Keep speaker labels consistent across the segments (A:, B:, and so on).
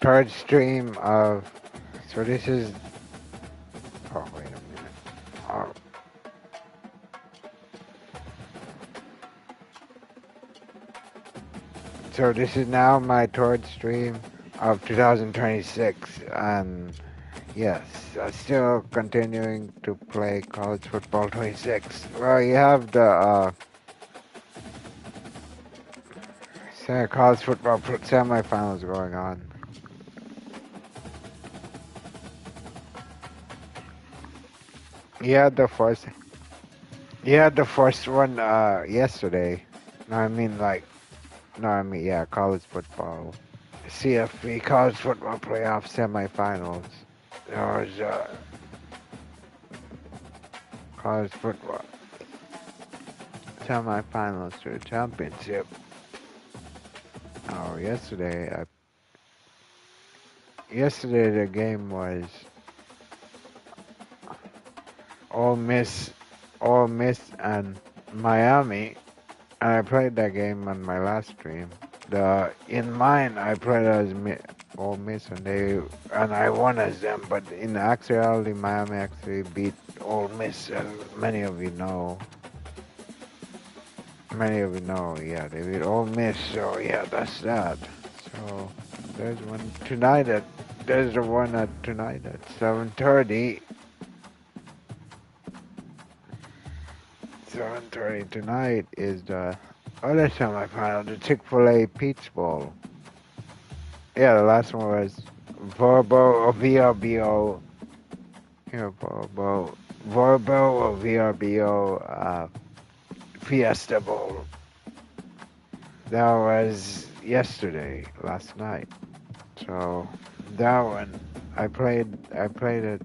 A: third stream of. So this is. Oh wait a minute. Oh, so this is now my third stream of 2026, and yes, I'm still continuing to play college football 26. Well, you have the college football semifinals going on. You had the first. You had the first one yesterday. No, I mean like. No, I mean yeah, college football. CFP college football playoff semifinals. There was college football semifinals to the championship. Oh, yesterday the game was Ole Miss, Ole Miss and Miami, and I played that game on my last stream. In mine I played as Ole Miss and I won as them, but in actuality Miami actually beat Ole Miss, as many of you know. Many of you know, yeah, they beat Ole Miss, so yeah, that's that. So there's one tonight there's the one tonight at 7:30. 7:30 tonight is the other semifinal, the Chick-fil-A Peach Bowl. Yeah, the last one was Verbo or VRBO. Verbo or VRBO Fiesta Bowl. That was yesterday, last night. So that one, I played that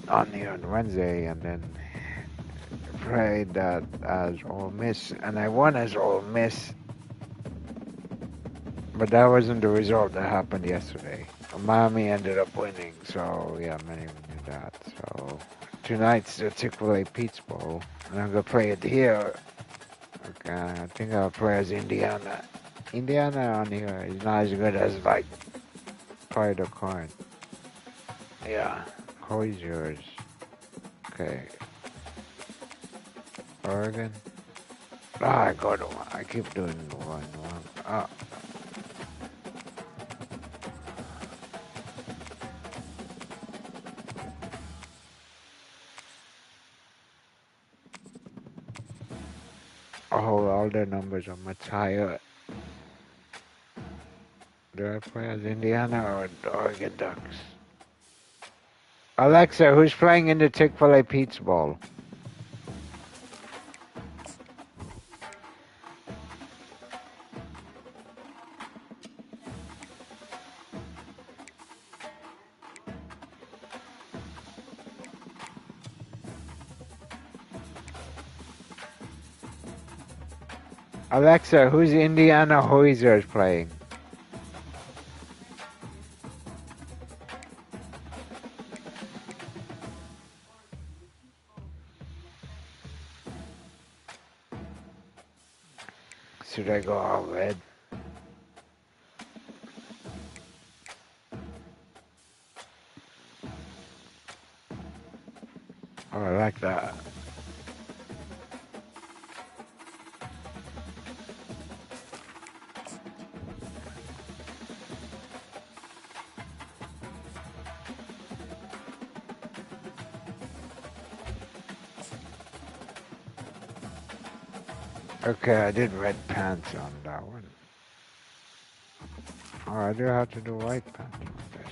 A: on Wednesday, and then played that as Ole Miss, and I won as Ole Miss. But that wasn't the result that happened yesterday. Miami ended up winning, so yeah, many of you knew that. So tonight's the Chick-fil-A Peach Bowl, and I'm gonna play it here. Okay, I think I'll play as Indiana. Indiana on here is not as good as like Pride of Corn. Yeah, Hoosiers. Okay, Oregon. Ah, I keep doing one. Oh. Oh, all their numbers are much higher. Do I play as Indiana or the Oregon Ducks? Alexa, who's playing in the Chick-fil-A Peach Bowl? Alexa, who's Indiana Hoosiers playing? Should I go all red? Oh, I like that. Okay, I did red pants on that one. Oh, I do have to do white pants on this.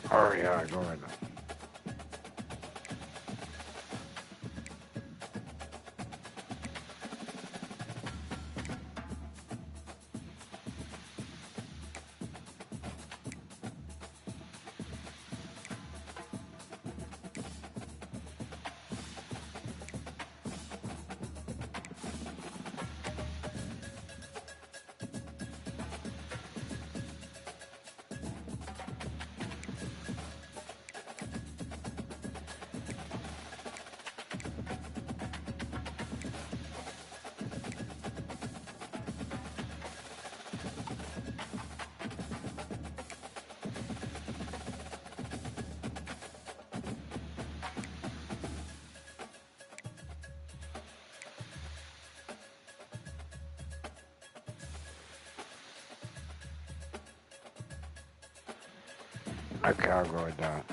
A: Oh yeah, go ahead. Okay, I'll go with that.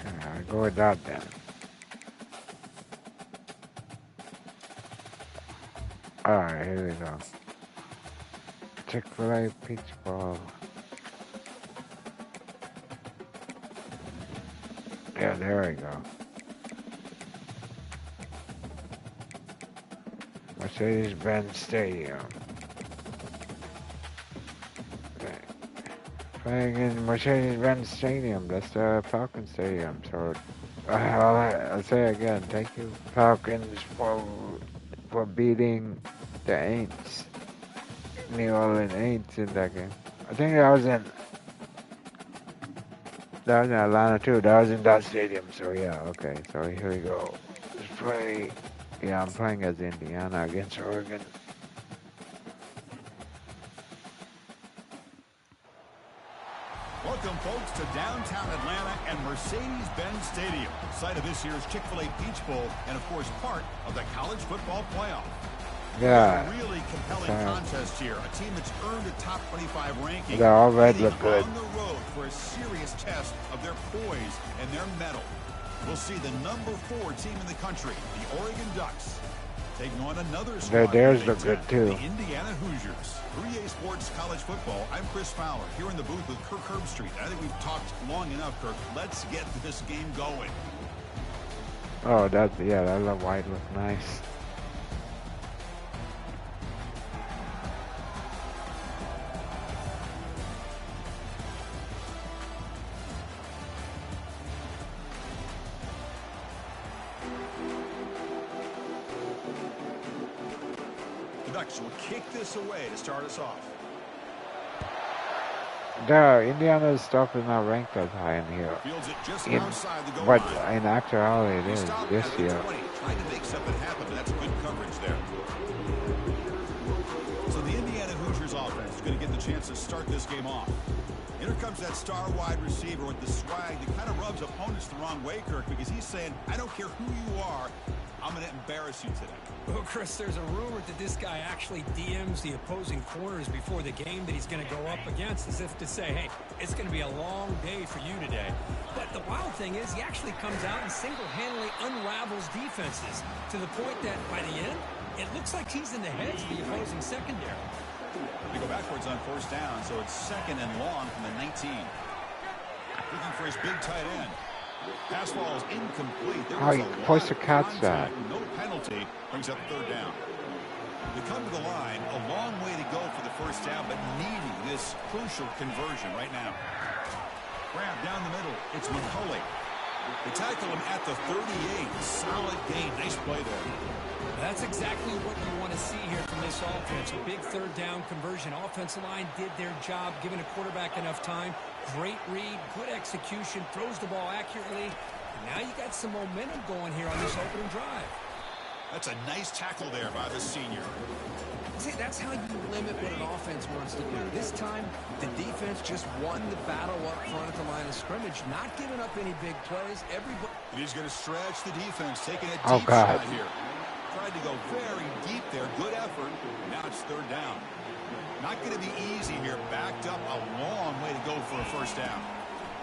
A: Okay, I'll go with that then. Alright, here we go. Chick-fil-A Peach Bowl. Yeah, there we go. Mercedes-Benz Stadium. Playing in Mercedes-Benz Stadium. That's the Falcon Stadium. So, I'll say again, thank you, Falcons, for beating the Aints, New Orleans Aints in that game. I think that was in Atlanta too. That was in that stadium. So yeah, okay. So here we go. Let's play. Yeah, I'm playing as Indiana against Oregon.
B: Welcome, folks, to downtown Atlanta and Mercedes-Benz Stadium, site of this year's Chick-fil-A Peach Bowl and, of course, part of the college football playoff.
A: Yeah.
B: A really compelling contest here. A team that's earned a top 25 ranking.
A: They all red look good.
B: On the road for a serious test of their poise and their mettle. We'll see the number 4 team in the country, the Oregon Ducks, taking on another squad.
A: Theirs look good too.
B: The Indiana Hoosiers. 3A Sports College Football. I'm Chris Fowler here in the booth with Kirk Herbstreit. I think we've talked long enough, Kirk. Let's get this game going.
A: Oh, that white look nice.
B: The Ducks will kick this away to start us off.
A: Indiana's stuff is not ranked as high in here.
B: Fields it just
A: In,
B: outside the goal
A: but
B: line.
A: in actuality, it is this year.
B: 20, trying to make something happen, but that's good coverage there. So the Indiana Hoosiers offense is going to get the chance to start this game off. Here comes that star wide receiver with the swag that kind of rubs opponents the wrong way, Kirk, because he's saying, I don't care who you are, I'm going to embarrass you today.
C: Well, Chris, there's a rumor that this guy actually DMs the opposing corners before the game that he's going to go up against, as if to say, hey, it's going to be a long day for you today. But the wild thing is he actually comes out and single-handedly unravels defenses to the point that by the end, it looks like he's in the heads of the opposing secondary.
B: We go backwards on first down, so it's 2nd and long from the 19. Looking for his big tight end. Pass ball is incomplete.
A: Oh, he pushed the catch that.
B: No penalty. Brings up 3rd down. They come to the line. A long way to go for the first down, but needing this crucial conversion right now. Grab down the middle. It's McCulley. They tackle him at the 38. Solid gain. Nice play there.
C: That's exactly what you want to see here from this offense. A big 3rd down conversion. Offensive line did their job, giving a quarterback enough time. Great read, good execution, throws the ball accurately. And now you got some momentum going here on this opening drive.
B: That's a nice tackle there by the senior.
C: See, that's how you limit what an offense wants to do. This time, the defense just won the battle up front at the line of scrimmage, not giving up any big plays. Everybody.
B: And he's going to stretch the defense, taking a deep shot here. Tried to go very deep there. Good effort. Now it's 3rd down. Not going to be easy here. Backed up a long way to go for a first down.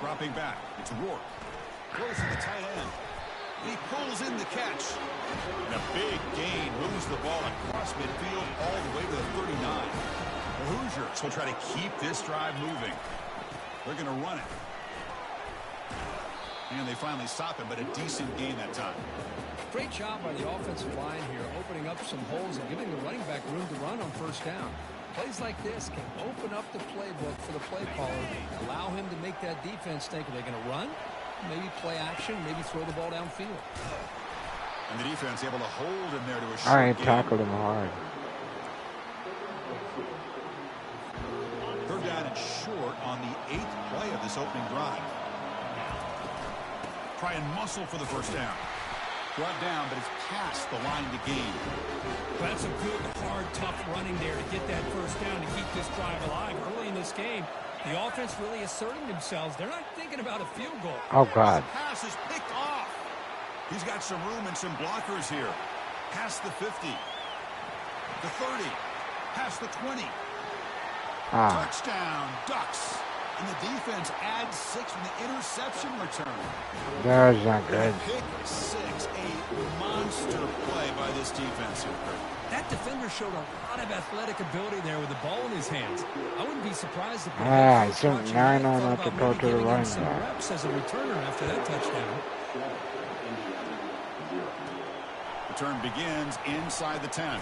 B: Dropping back. It's Rourke. Throws to the tight end. And he pulls in the catch. And a big gain. Moves the ball across midfield all the way to the 39. The Hoosiers will try to keep this drive moving. They're going to run it. And they finally stop it, but a decent gain that time.
C: Great job by the offensive line here, opening up some holes and giving the running back room to run on first down. Plays like this can open up the playbook for the play caller, allow him to make that defense think, are they going to run? Maybe play action, maybe throw the ball downfield.
B: And the defense able to hold him there to a short
A: I
B: gain.
A: tackled him hard.
B: 3rd down and short on the 8th play of this opening drive. Try and muscle for the first down. Brought down, but it's past the line to gain.
C: That's a good, hard, tough running there to get that first down to keep this drive alive. Early in this game, the offense really asserting themselves. They're not thinking about a field goal.
A: Oh, God.
B: The pass is picked off. He's got some room and some blockers here. Past the 50. The 30. Past the 20. Touchdown, Ducks. And the defense adds 6 from the interception return.
A: That was not good.
B: Pick 6, a monster play by this defense here.
C: That defender showed a lot of athletic ability there with the ball in his hands. I wouldn't be surprised if
A: I think 9 on not to go to the running back.
C: Reps as a returner after that touchdown.
B: Return begins inside the 10.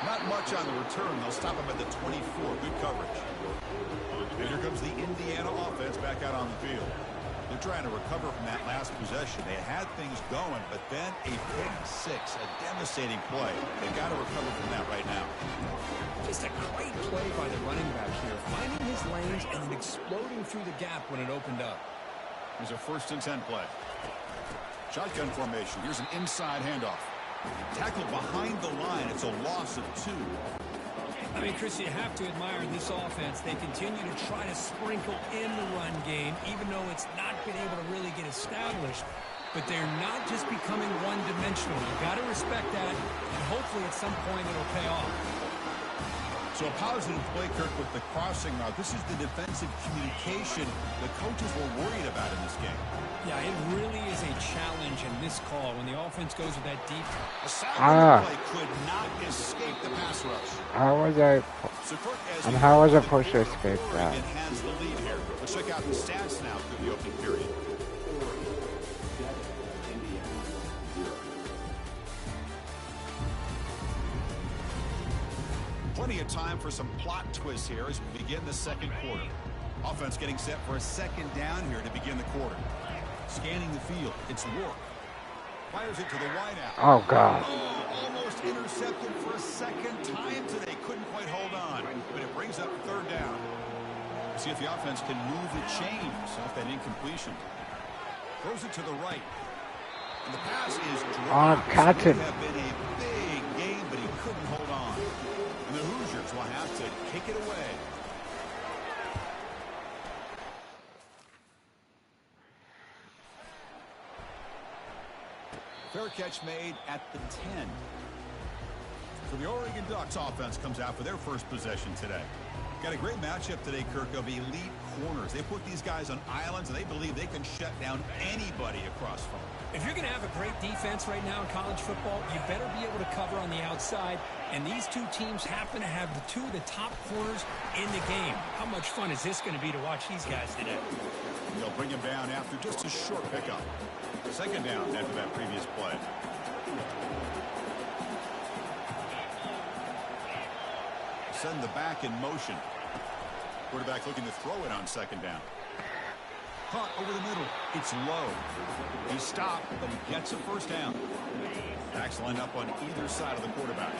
B: Not much on the return. They'll stop him at the 24. Good coverage. And here comes the Indiana offense back out on the field. They're trying to recover from that last possession. They had things going, but then a pick 6, a devastating play. They've got to recover from that right now.
C: Just a great play by the running back here, finding his lanes and then exploding through the gap when it opened up.
B: Here's a 1st and 10 play. Shotgun formation. Here's an inside handoff. Tackled behind the line. It's a loss of 2.
C: I mean, Chris, you have to admire this offense. They continue to try to sprinkle in the run game, even though it's not been able to really get established. But they're not just becoming one-dimensional. You got to respect that, and hopefully at some point it'll pay off.
B: So a positive play, Kirk, with the crossing route. This is the defensive communication the coaches were worried about in this game.
C: Yeah, it really is a challenge in this call when the offense goes with that deep.
B: A sound play could not escape the pass rush.
A: How was I?
B: So Kirk,
A: And how was I supposed to escape that?
B: Oregon has the lead here. Let's check out the stats now through the opening period. Plenty of time for some plot twists here as we begin the second quarter. Offense getting set for a 2nd down here to begin the quarter. Scanning the field. It's Rourke. Fires it to the wideout.
A: Oh, God.
B: Oh, almost intercepted for a 2nd time today. Couldn't quite hold on. But it brings up 3rd down. See if the offense can move the chains off that incompletion. Throws it to the right. And the pass is dropped.
A: Cotton.
B: It would have been a big game, but he couldn't hold on. And the Hoosiers will have to kick it away. Fair catch made at the 10. So the Oregon Ducks offense comes out for their first possession today. Got a great matchup today, Kirk, of elite corners. They put these guys on islands, and they believe they can shut down anybody across from them.
C: If you're going to have a great defense right now in college football, you better be able to cover on the outside. And these two teams happen to have two of the top corners in the game. How much fun is this going to be to watch these guys today?
B: They'll bring him down after just a short pickup. Second down after that previous play. Send the back in motion. Quarterback looking to throw it on second down. Caught over the middle. It's low. He stopped, but he gets a first down. Backs lined up on either side of the quarterback.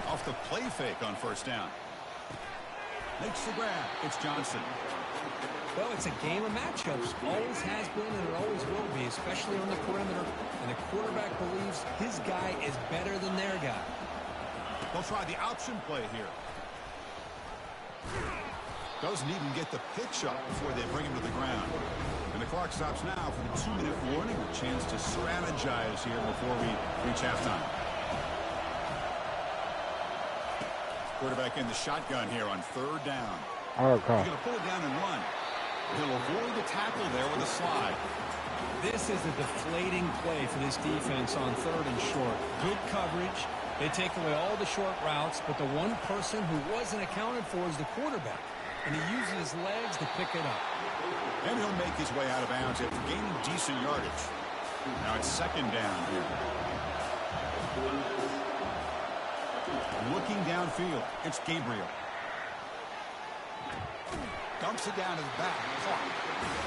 B: Off the play fake on first down. Makes the grab. It's Johnson.
C: Well, it's a game of matchups. Always has been and it always will be, especially on the perimeter. And the quarterback believes his guy is better than their guy.
B: They'll try the option play here. Doesn't even get the pitch up before they bring him to the ground. And the clock stops now for the 2-minute warning. A chance to strategize here before we reach halftime. Quarterback in the shotgun here on third down.
A: Oh, God.
B: He's going to pull it down and run. He'll avoid the tackle there with a slide.
C: This is a deflating play for this defense on third and short. Good coverage. They take away all the short routes, but the one person who wasn't accounted for is the quarterback. And he uses his legs to pick it up.
B: And he'll make his way out of bounds after gaining decent yardage. Now it's second down here. Looking downfield, it's Gabriel. Dumps it down to the back.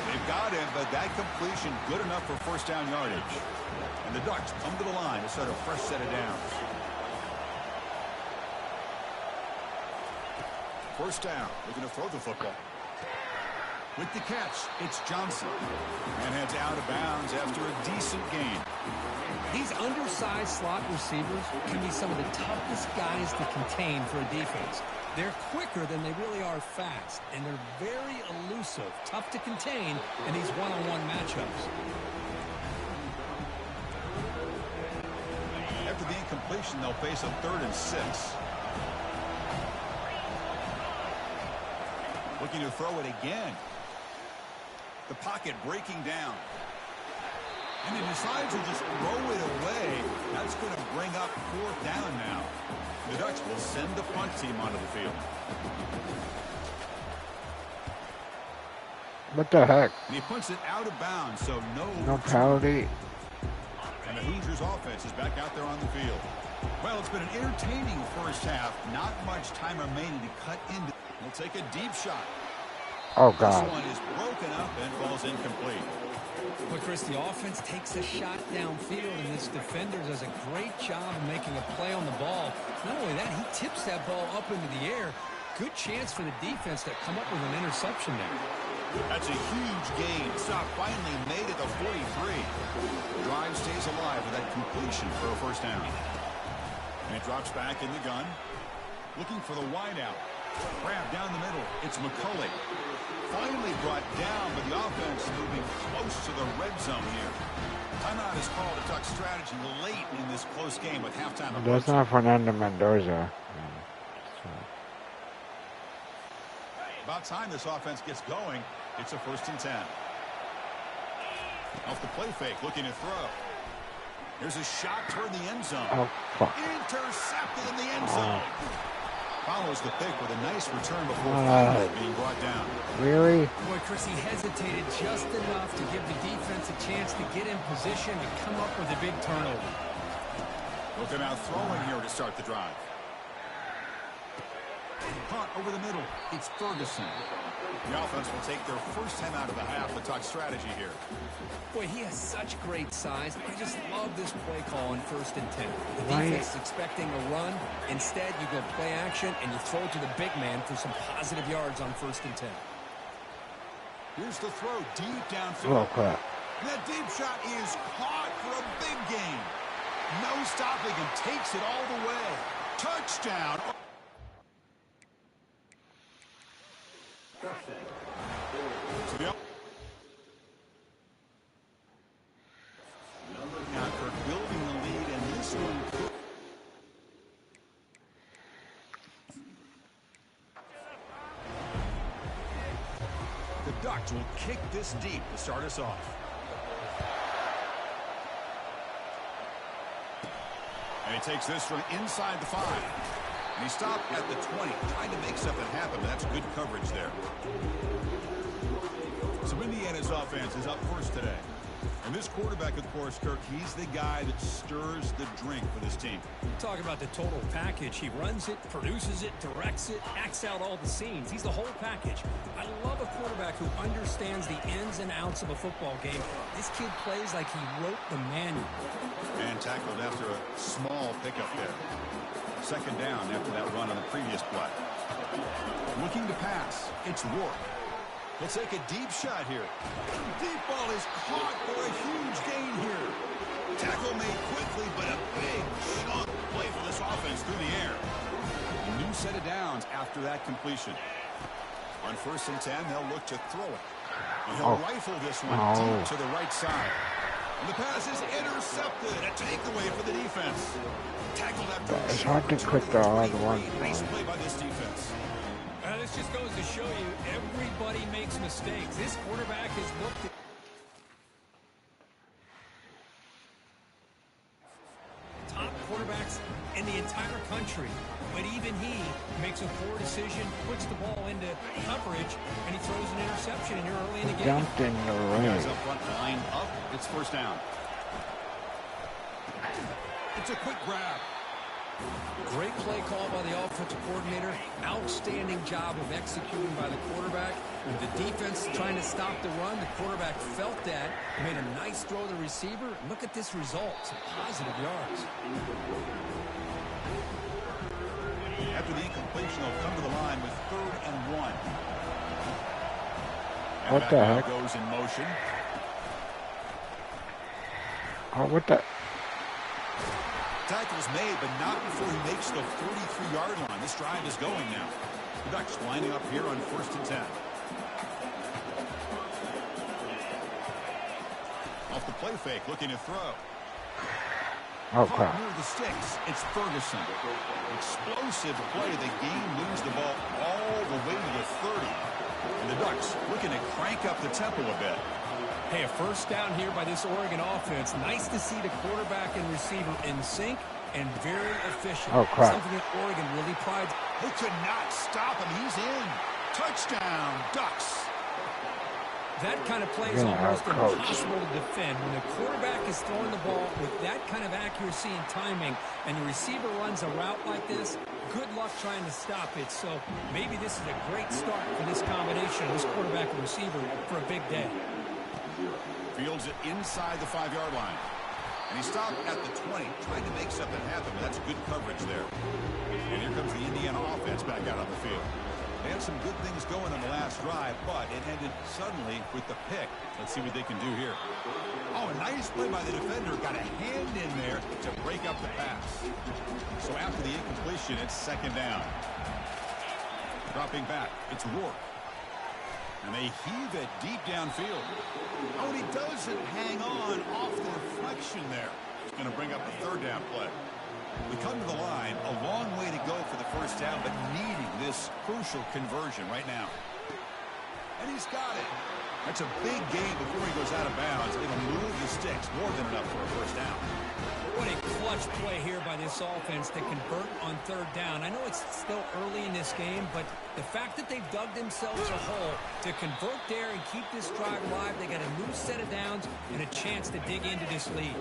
B: They've got him, but that completion good enough for first down yardage. And the Ducks come to the line to start a fresh set of downs. First down, looking to throw the football. With the catch, it's Johnson. And heads out of bounds after a decent gain.
C: These undersized slot receivers can be some of the toughest guys to contain for a defense. They're quicker than they really are fast, and they're very elusive, tough to contain in these one-on-one matchups.
B: After the incompletion, they'll face a 3rd and 6. Looking to throw it again. The pocket breaking down. And he decides to just throw it away. That's going to bring up 4th down now. The Ducks will send the punt team onto the field.
A: What the heck?
B: And he punts it out of bounds, so
A: no penalty.
B: And the Hoosiers offense is back out there on the field. Well, it's been an entertaining first half. Not much time remaining to cut into. He'll take a deep shot.
A: Oh, God.
B: This one is broken up and falls incomplete.
C: But Chris, the offense takes a shot downfield, and this defender does a great job of making a play on the ball. Not only that, he tips that ball up into the air. Good chance for the defense to come up with an interception there.
B: That's a huge gain. Stop finally made at the 43. The drive stays alive with that completion for a first down. And it drops back in the gun. Looking for the wideout. Grab down the middle. It's McCulley. Finally brought down, but the offense moving close to the red zone here. Timeout is called a Duck strategy late in this close game with halftime approaching.
A: That's not Fernando Mendoza.
B: About time this offense gets going. It's a 1st and 10. Off the play fake, looking to throw. Here's a shot toward the end zone.
A: Oh, fuck.
B: Intercepted in the end zone. Follows the pick with a nice return before being brought down.
A: Really?
C: Boy, Chris, he hesitated just enough to give the defense a chance to get in position to come up with a big turnover.
B: Looking out throwing here to start the drive. Caught over the middle. It's Ferguson. The offense will take their first time out of the half. The Duck strategy here.
C: Boy, he has such great size. I just love this play call on 1st and 10. The defense is expecting a run. Instead, you go play action and you throw to the big man for some positive yards on 1st and 10.
B: Here's the throw deep downfield.
A: Oh, crap.
B: And that deep shot is caught for a big gain. No stopping him. Takes it all the way. Touchdown. So The Ducks will kick this deep to start us off. And he takes this from inside the 5. And he stopped at the 20, trying to make something happen, but that's good coverage there. So Indiana's offense is up first today. And this quarterback, of course, Kirk, he's the guy that stirs the drink for this team.
C: Talk about the total package. He runs it, produces it, directs it, acts out all the scenes. He's the whole package. I love a quarterback who understands the ins and outs of a football game. This kid plays like he wrote the manual.
B: And tackled after a small pickup there. Second down after that run on the previous play. Looking to pass. It's Rourke. He'll take a deep shot here. Deep ball is caught for a huge gain here. Tackle made quickly, but a big chunk play for this offense through the air. A new set of downs after that completion. On 1st and 10, they'll look to throw it. And he'll rifle this one deep to the right side. And the pass is intercepted. A takeaway for the defense. Tackled after
A: it's hard to quit the hard one.
B: Nice play by this defense.
C: This just goes to show you everybody makes mistakes. This quarterback has looked at top quarterbacks in the entire country, but even he makes a poor decision, puts the ball into coverage, and he throws an interception here early in the game.
A: Dumped in the
B: Guys
A: right.
B: up front, line up. It's 1st down. It's a quick grab.
C: Great play call by the offensive coordinator. Outstanding job of executing by the quarterback. With the defense trying to stop the run, the quarterback felt that, made a nice throw to the receiver. Look at this result. Some positive yards.
B: After the incompletion, they'll come to the line with 3rd and 1. And
A: What the heck?
B: goes in motion.
A: Oh, what the?
B: Tackle's made, but not before he makes the 43-yard line. This drive is going now. The Ducks lining up here on 1st and 10. Off the play fake, looking to throw.
A: Oh, crap.
B: Near the sticks, it's Ferguson. Explosive play. The game moves the ball all the way to the 30. And the Ducks looking to crank up the tempo a bit.
C: Hey, a 1st down here by this Oregon offense. Nice to see the quarterback and receiver in sync and very efficient.
A: Oh, crap.
C: Something that Oregon really prides.
B: They could not stop him. He's in. Touchdown, Ducks.
C: That kind of play is almost impossible to defend. When the quarterback is throwing the ball with that kind of accuracy and timing, and the receiver runs a route like this, good luck trying to stop it. So maybe this is a great start for this combination, this quarterback and receiver, for a big day.
B: Fields it inside the 5-yard line. And he stopped at the 20, trying to make something happen. That's good coverage there. And here comes the Indiana offense back out on the field. They had some good things going on the last drive, but it ended suddenly with the pick. Let's see what they can do here. Oh, a nice play by the defender. Got a hand in there to break up the pass. So after the incompletion, it's 2nd down. Dropping back, it's Rourke. And they heave it deep downfield. Oh, and he doesn't hang on off the reflection there. It's going to bring up the 3rd down play. We come to the line, a long way to go for the 1st down, but needing this crucial conversion right now. And he's got it. That's a big gain before he goes out of bounds. It'll move the sticks, more than enough for a 1st down.
C: What a clutch play here by this offense to convert on 3rd down. I know it's still early in this game, but the fact that they've dug themselves a hole to convert there and keep this drive alive, they got a new set of downs and a chance to dig into this lead.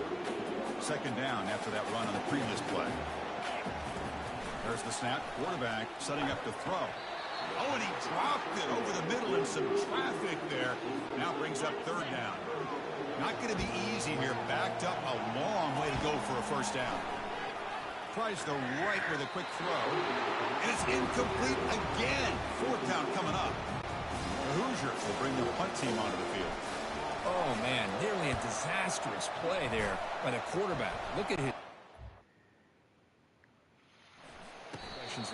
B: 2nd down after that run on the previous play. There's the snap. Quarterback setting up to throw. Oh, and he dropped it over the middle and some traffic there. Now brings up 3rd down. Not going to be easy here. Backed up a long way to go for a 1st down. Tries the right with a quick throw. And it's incomplete again. 4th down coming up. The Hoosiers will bring the punt team onto the field.
C: Oh, man, nearly a disastrous play there by the quarterback. Look at his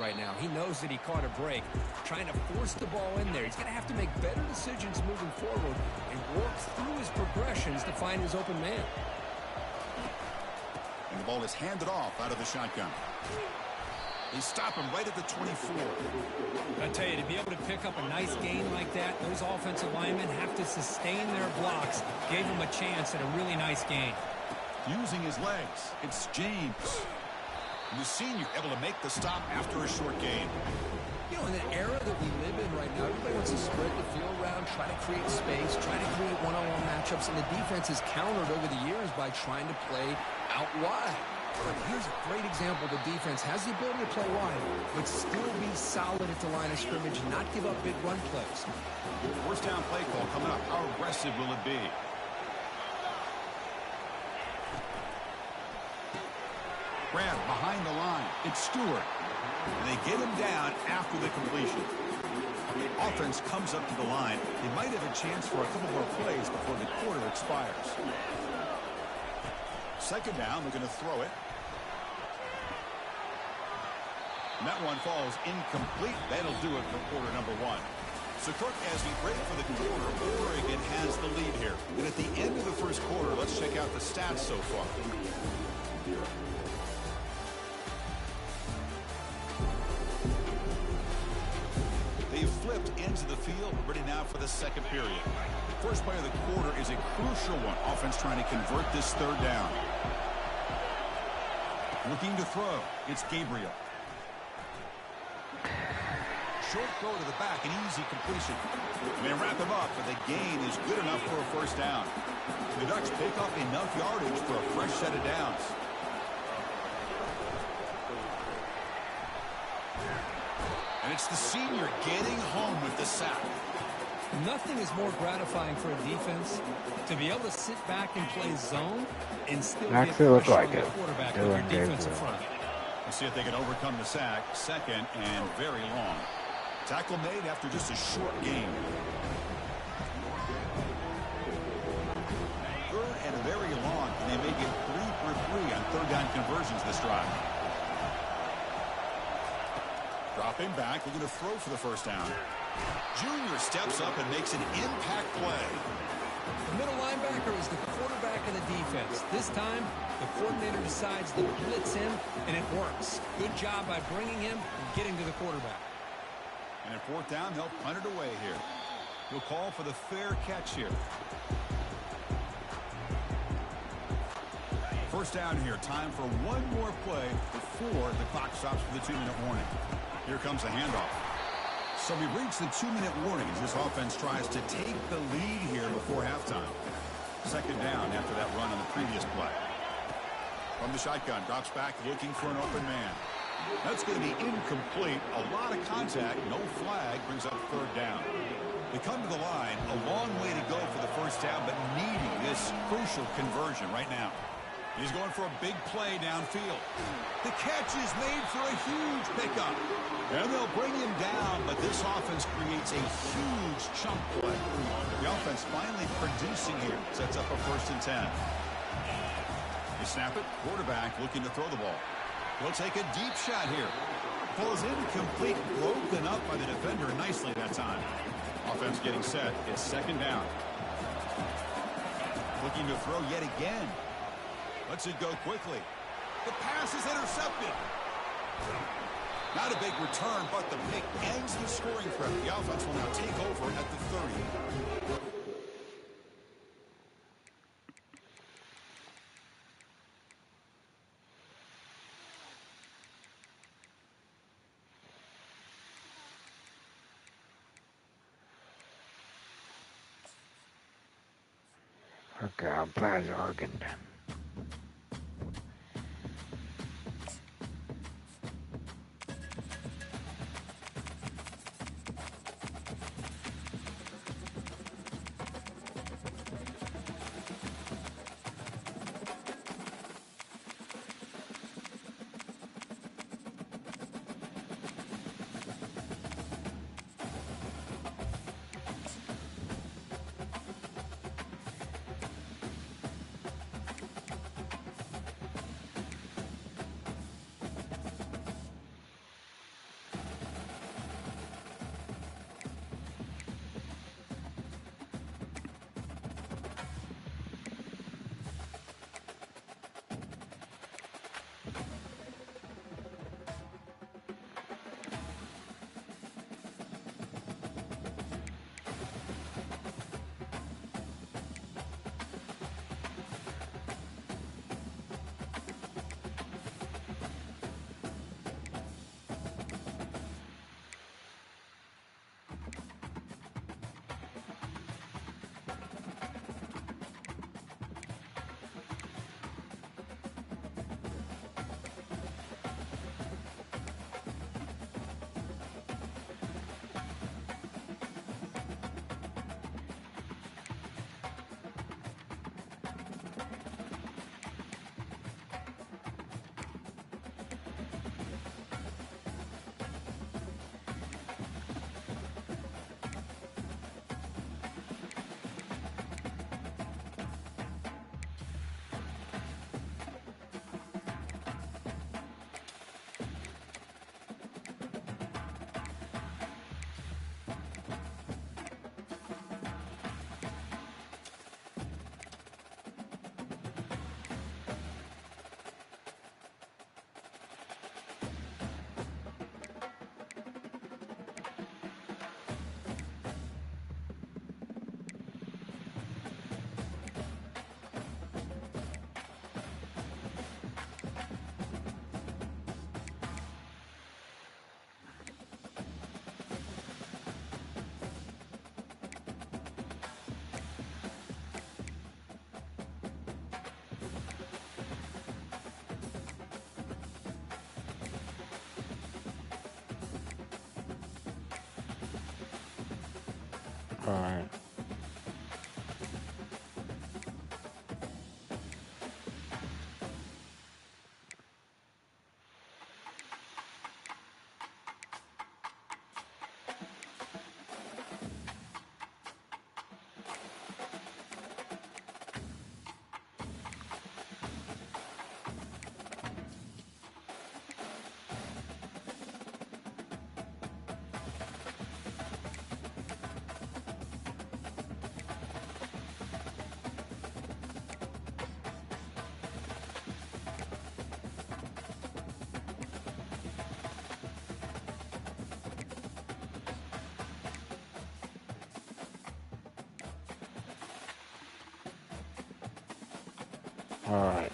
C: right now. He knows that he caught a break, trying to force the ball in there. He's going to have to make better decisions moving forward and work through his progressions to find his open man.
B: And the ball is handed off out of the shotgun. They stop him right at the 24.
C: I tell you, to be able to pick up a nice gain like that, those offensive linemen have to sustain their blocks. Gave him a chance at a really nice gain.
B: Using his legs, it's James. And the senior able to make the stop after a short gain.
D: You know, in the era that we live in right now, everybody wants to spread the field around, try to create space, try to create one-on-one matchups, and the defense has countered over the years by trying to play out wide. But here's a great example. The defense has the ability to play wide, but still be solid at the line of scrimmage and not give up big run plays.
B: First down play call coming up. How aggressive will it be? Grab behind the line. It's Stewart. And they get him down after the completion. Offense comes up to the line. They might have a chance for a couple more plays before the quarter expires. Second down, they're going to throw it. And that one falls incomplete. That'll do it for quarter number one. So, Kirk, as we break for the quarter, Oregon has the lead here. And at the end of the first quarter, let's check out the stats so far. They've flipped into the field, ready now for the second period. First play of the quarter is a crucial one. Offense trying to convert this third down. Looking to throw. It's Gabriel. Short throw to the back, an easy completion. And they wrap him up, but the gain is good enough for a first down. The Ducks pick up enough yardage for a fresh set of downs. And it's the senior getting home with the sack.
C: Nothing is more gratifying for a defense to be able to sit back and play zone and still get
A: Actually look
C: pressure
A: like
C: on the
A: it.
C: quarterback
A: Doing
C: with your defensive front.
B: We'll see if they can overcome the sack. Second and very long. Tackle made after just a short gain. Third and very long, and they make it 3 for 3 on third down conversions this drive. Dropping back, looking to throw for the first down. Junior steps up and makes an impact play.
C: The middle linebacker is the quarterback of the defense. This time, the coordinator decides to blitz him, and it works. Good job by bringing him and getting to the quarterback.
B: And at fourth down, they'll punt it away here. We'll call for the fair catch here. First down here. Time for one more play before the clock stops for the 2-minute warning. Here comes a handoff. So we reach the 2-minute warning as this offense tries to take the lead here before halftime. Second down after that run on the previous play. From the shotgun, drops back looking for an open man. That's going to be incomplete. A lot of contact, no flag, brings up third down. They come to the line, a long way to go for the first down, but needing this crucial conversion right now. He's going for a big play downfield. The catch is made for a huge pickup. And they'll bring him down, but this offense creates a huge chunk play. The offense finally producing here. Sets up a 1st and 10. They snap it. Quarterback looking to throw the ball. He'll take a deep shot here. Falls incomplete, broken up by the defender nicely that time. Offense getting set. It's second down. Looking to throw yet again. Lets it go quickly. The pass is intercepted. Not a big return, but the pick ends the scoring threat. The offense will now take over at the 30.
A: Okay, I'm playing Oregon. All right. All right.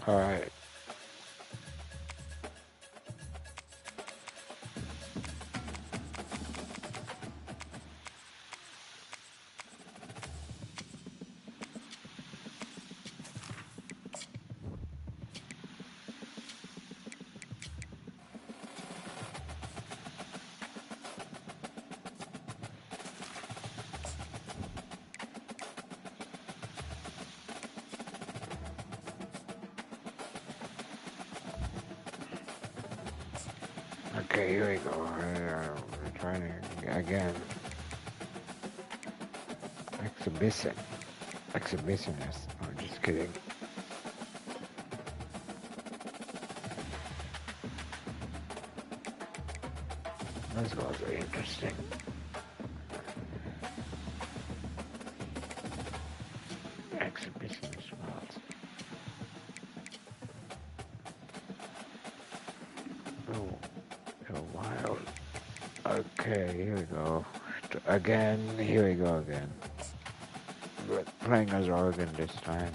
A: All right. Okay, here we go. We're trying to, again, exhibitionist. I'm just kidding. This was very interesting. Exhibitionist mods. Oh, wild. Okay, here we go. Again, here we go again. But playing as Oregon this time.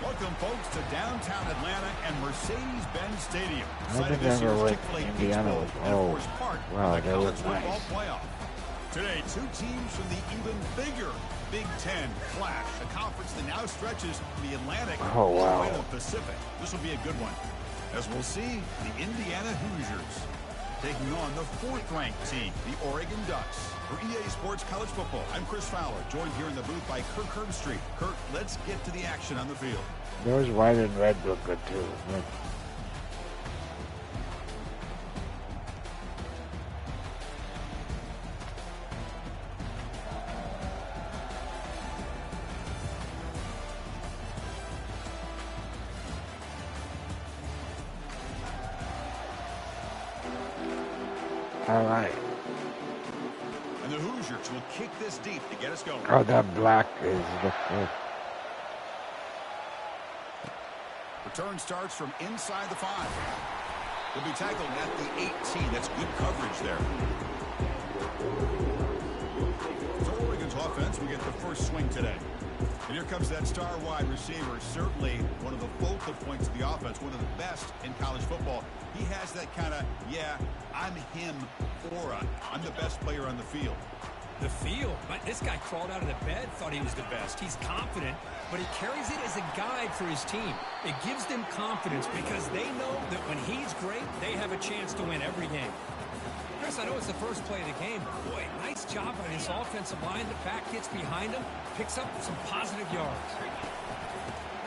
B: Welcome, folks, to downtown Atlanta and Mercedes-Benz Stadium.
A: I remember when Indiana was, oh, wow, that was nice.
B: Playoff. Today, two teams from the even bigger Big Ten clash, a conference that now stretches from the Atlantic all the way to the Pacific. This will be a good one. As we'll see, the Indiana Hoosiers taking on the fourth-ranked team, the Oregon Ducks. For EA Sports College Football, I'm Chris Fowler, joined here in the booth by Kirk Herbstreit. Kirk, let's get to the action on the field.
A: Those white and red look good too. Look. All right.
B: And the Hoosiers will kick this deep to get us going.
A: Oh, that black is look good.
B: Return starts from inside the 5. He'll be tackled at the 18. That's good coverage there. So Oregon's offense will get the first swing today. And here comes that star wide receiver, certainly one of the focal points of the offense, one of the best in college football. He has that kind of, yeah, I'm him aura. I'm the best player on the field.
C: The field? This guy crawled out of the bed, thought he was the best. He's confident, but he carries it as a guide for his team. It gives them confidence because they know that when he's great, they have a chance to win every game. Chris, I know it's the first play of the game, but boy, nice job by this offensive line. The back gets behind him, picks up some positive yards.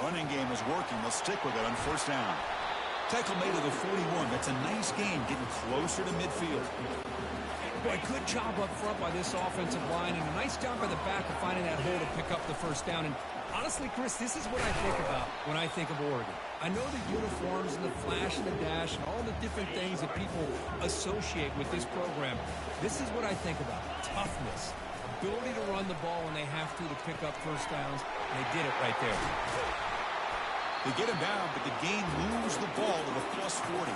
B: Running game is working. They'll stick with it on first down. Tackle made to the 41. That's a nice gain, getting closer to midfield.
C: Boy, good job up front by this offensive line, and a nice job by the back of finding that hole to pick up the first down. And honestly, Chris, this is what I think about when I think of Oregon. I know the uniforms and the flash and the dash and all the different things that people associate with this program. This is what I think about. Toughness, ability to run the ball when they have to pick up first downs, and they did it right there.
B: They get him down, but the game moves the ball to the plus 40.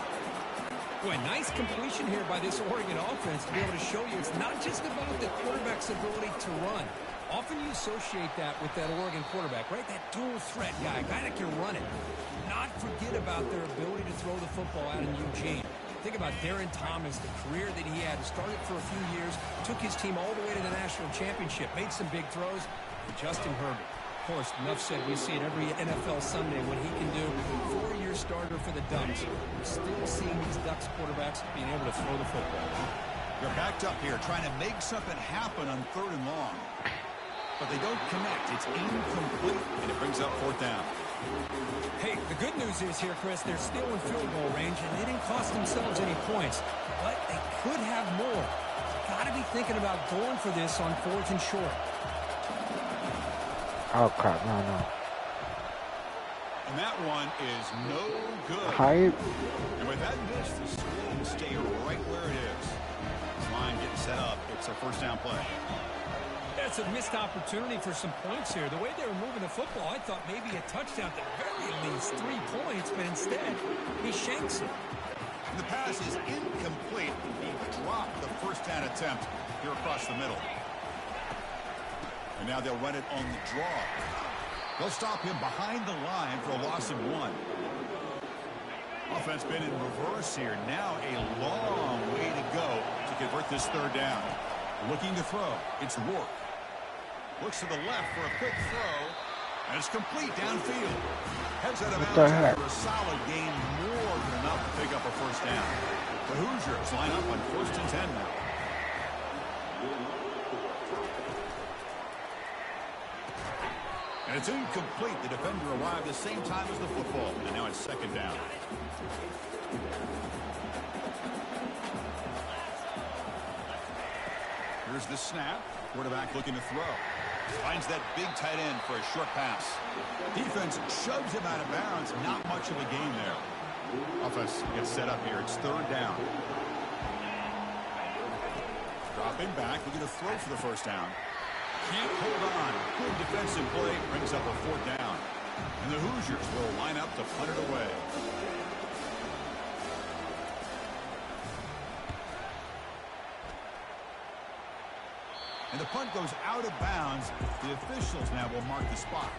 C: Boy, nice completion here by this Oregon offense to be able to show you it's not just about the quarterback's ability to run. Often you associate that with that Oregon quarterback, right? That dual threat guy, guy that can run it. Not forget about their ability to throw the football out in Eugene. Think about Darren Thomas, the career that he had. Started for a few years, took his team all the way to the national championship, made some big throws. And Justin Herbert. Of course, enough said, we see it every NFL Sunday what he can do. 4-year starter for the Ducks. We're still seeing these Ducks quarterbacks being able to throw the football.
B: They're backed up here, trying to make something happen on 3rd and long. But they don't connect. It's incomplete, and it brings up 4th down.
C: Hey, the good news is here, Chris, they're still in field goal range, and they didn't cost themselves any points. But they could have more. Got to be thinking about going for this on 4th and short.
A: Oh, crap. No.
B: And that one is no good.
A: Hype.
B: And with that miss, the score will stay right where it is. This line getting set up. It's a first down play.
C: That's a missed opportunity for some points here. The way they were moving the football, I thought maybe a touchdown at the very least, 3 points, but instead, he shanks it.
B: And the pass is incomplete. He dropped the first down attempt here across the middle. And now they'll run it on the draw. They'll stop him behind the line for a loss of 1. Offense been in reverse here. Now a long way to go to convert this 3rd down. Looking to throw. It's Rourke. Looks to the left for a quick throw. And it's complete downfield. Heads out of bounds after a solid gain, more than enough to pick up a first down. The Hoosiers line up on 1st and 10 now. And it's incomplete. The defender arrived the same time as the football. And now it's 2nd down. Here's the snap. Quarterback looking to throw. Finds that big tight end for a short pass. Defense shoves him out of bounds. Not much of a gain there. Offense gets set up here. It's 3rd down. Dropping back. Looking to throw for the first down. Can't hold on. Good defensive play. Brings up a 4th down. And the Hoosiers will line up to punt it away. And the punt goes out of bounds. The officials now will mark the spot.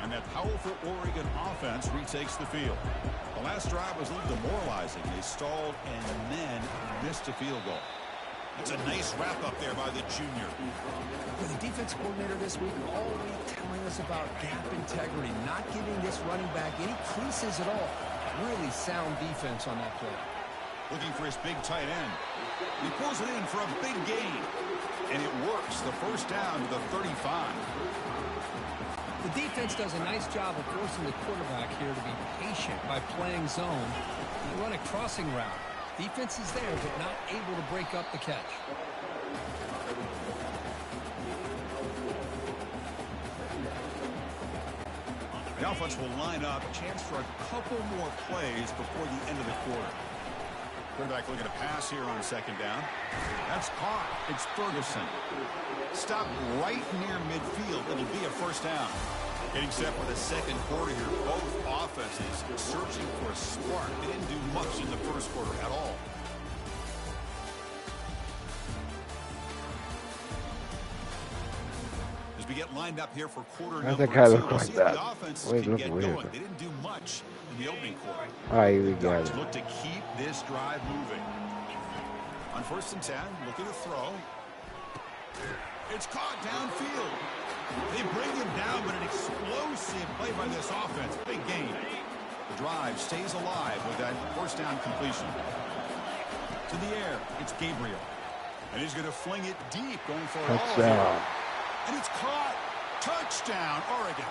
B: And that powerful Oregon offense retakes the field. The last drive was a little demoralizing. They stalled and then missed a field goal. It's a nice wrap-up there by the junior.
D: Well, the defense coordinator this week already telling us about gap integrity, not giving this running back any creases at all. Really sound defense on that play.
B: Looking for his big tight end. He pulls it in for a big gain. And it works. The first down to the 35.
C: The defense does a nice job of forcing the quarterback here to be patient by playing zone. They run a crossing route. Defense is there, but not able to break up the catch.
B: The offense will line up. A chance for a couple more plays before the end of the quarter. Quarterback looking to pass here on second down. That's caught. It's Ferguson. Stopped right near midfield. It'll be a first down. Getting set for the second quarter here. Both offenses searching for a spark. They didn't do much in the first quarter at all. As we get lined up here for quarter number 2, we'll see if the offense can get going. They didn't do much in the opening quarter.
A: All right, we got it.
B: Look to keep this drive moving. On 1st and 10, looking to throw. It's caught downfield. They bring him down, but an explosive play by this offense. Big gain. The drive stays alive with that first down completion. To the air, it's Gabriel. And he's going to fling it deep, going for it all here. And it's caught. Touchdown, Oregon.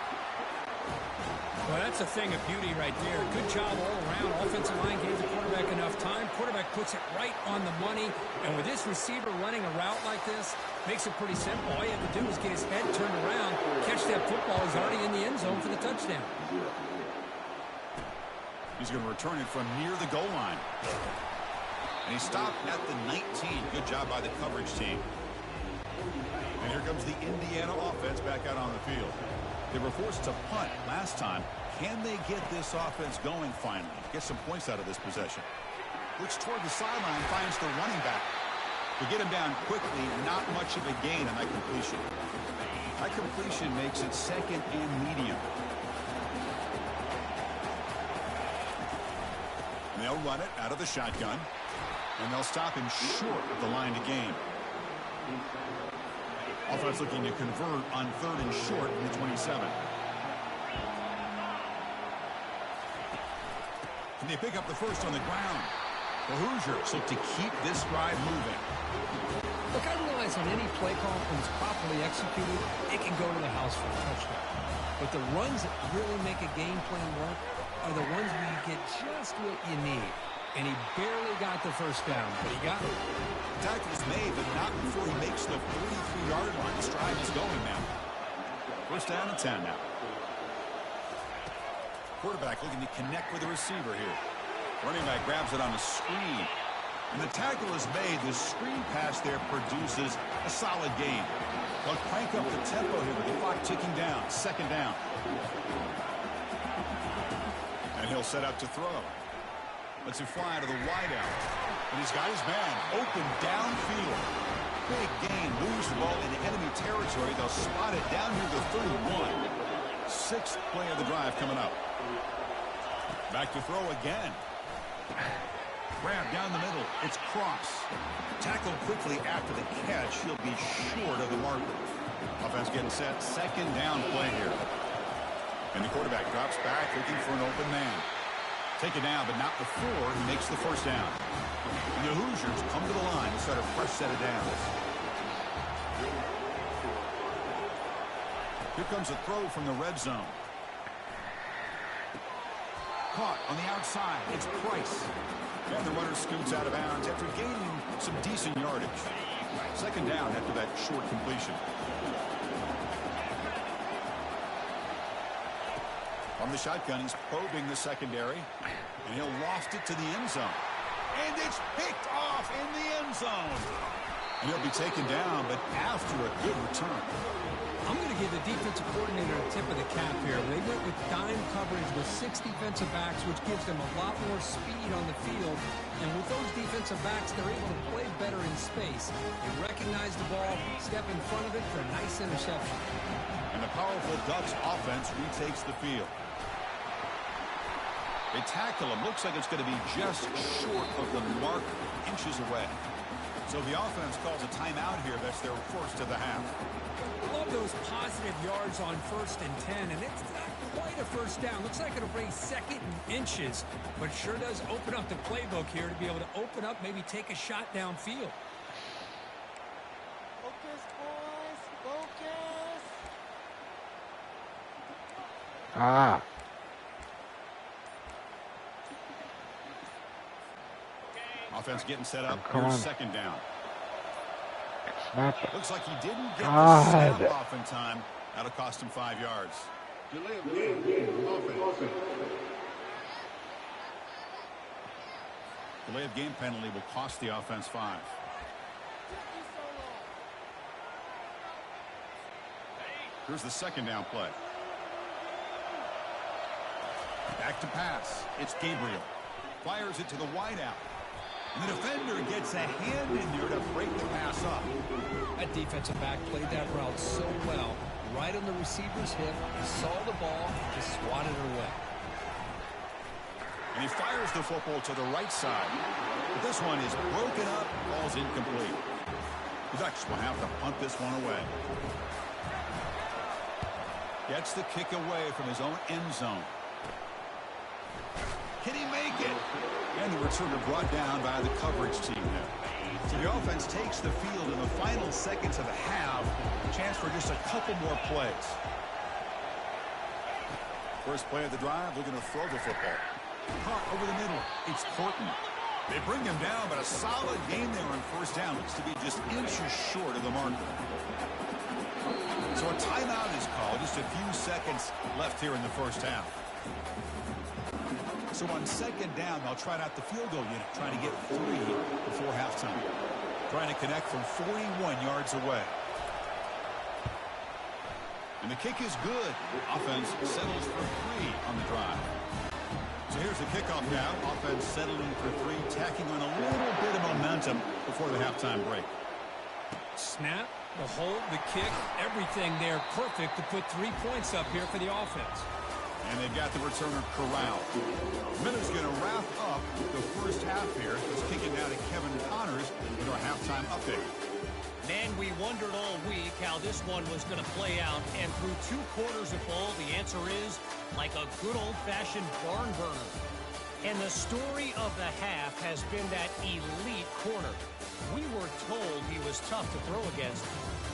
C: Well, that's a thing of beauty right there. Good job all around. Offensive line gave the quarterback enough time. Quarterback puts it right on the money. And with this receiver running a route like this, makes it pretty simple. All you have to do is get his head turned around, catch that football. He's already in the end zone for the touchdown.
B: He's going to return it from near the goal line. And he stopped at the 19. Good job by the coverage team. And here comes the Indiana offense back out on the field. They were forced to punt last time. Can they get this offense going finally? Get some points out of this possession. Looks toward the sideline, finds the running back. They get him down quickly, not much of a gain on that completion. That completion makes it second and medium. And they'll run it out of the shotgun. And they'll stop him short of the line to gain. Offense looking to convert on 3rd and short in the 27. Can they pick up the first on the ground? The Hoosiers look to keep this drive moving.
C: Look, I realize on any play call, when it's properly executed, it can go to the house for a touchdown. But the runs that really make a game plan work are the ones where you get just what you need. And he barely got the first down, but he got it.
B: Tackle's made, but not before he makes the 43-yard line. This drive is going now. First down and 10 now. Quarterback looking to connect with the receiver here. Running back grabs it on a screen. And the tackle is made. The screen pass there produces a solid gain. They'll crank up the tempo here with the clock ticking down. Second down. And he'll set up to throw. Lets it fly to the wideout. And he's got his man open downfield. Big gain. Lose the ball into enemy territory. They'll spot it down near the 31. 6th play of the drive coming up. Back to throw again. Grab down the middle. It's Cross. Tackled quickly after the catch. He'll be short of the marker. Offense getting set. Second down play here. And the quarterback drops back looking for an open man. Taken down, but not before he makes the first down. And the Hoosiers come to the line to start a fresh set of downs. Here comes a throw from the red zone. Caught on the outside. It's Price. And the runner scoots out of bounds after gaining some decent yardage. Second down after that short completion. From the shotgun, he's probing the secondary. And he'll loft it to the end zone. And it's picked off in the end zone. And he'll be taken down, but after a good return.
C: I'm going to give the defensive coordinator a tip of the cap here. They went with dime coverage with 6 defensive backs, which gives them a lot more speed on the field. And with those defensive backs, they're able to play better in space. They recognize the ball, step in front of it for a nice interception.
B: And the powerful Ducks offense retakes the field. They tackle him. Looks like it's going to be just short of the mark, inches away. So the offense calls a timeout here. That's their first of the half.
C: I love those positive yards on 1st and 10, and it's not quite a first down. Looks like it'll bring second and inches, but sure does open up the playbook here to be able to open up, maybe take a shot downfield.
E: Focus, boys. Focus.
A: Ah.
B: Offense getting set up. Here's second down.
A: Snap.
B: Looks like he didn't get the snap off in time. That'll cost him 5 yards.
E: Delay of game. Offense.
B: Delay of game penalty will cost the offense 5. Here's the second down play. Back to pass. It's Gabriel. Fires it to the wideout. And the defender gets a hand in there to break the pass up.
D: That defensive back played that route so well. Right on the receiver's hip. He saw the ball, just swatted it away.
B: And he fires the football to the right side. But this one is broken up, ball's incomplete. The Ducks will have to punt this one away. Gets the kick away from his own end zone. Can he make it? And the returner brought down by the coverage team there. So the offense takes the field in the final seconds of the half. Chance for just a couple more plays. First play of the drive, looking to throw the football. Caught over the middle. It's Horton. They bring him down, but a solid game there on first down. Looks to be just inches short of the marker. So a timeout is called. Just a few seconds left here in the first half. So on second down, they'll try out the field goal unit, trying to get 3 before halftime. Trying to connect from 41 yards away. And the kick is good. Offense settles for 3 on the drive. So here's the kickoff now. Offense settling for 3, tacking on a little bit of momentum before the halftime break.
C: Snap, the hold, the kick, everything there perfect to put 3 points up here for the offense.
B: And they've got the returner corralled. Miller's going to wrap up the first half here. Let's kick it now to Kevin Connors with our halftime update.
F: Man, we wondered all week how this one was going to play out. And through 2 quarters of ball, the answer is like a good old-fashioned barn burner. And the story of the half has been that elite corner. We were told he was tough to throw against.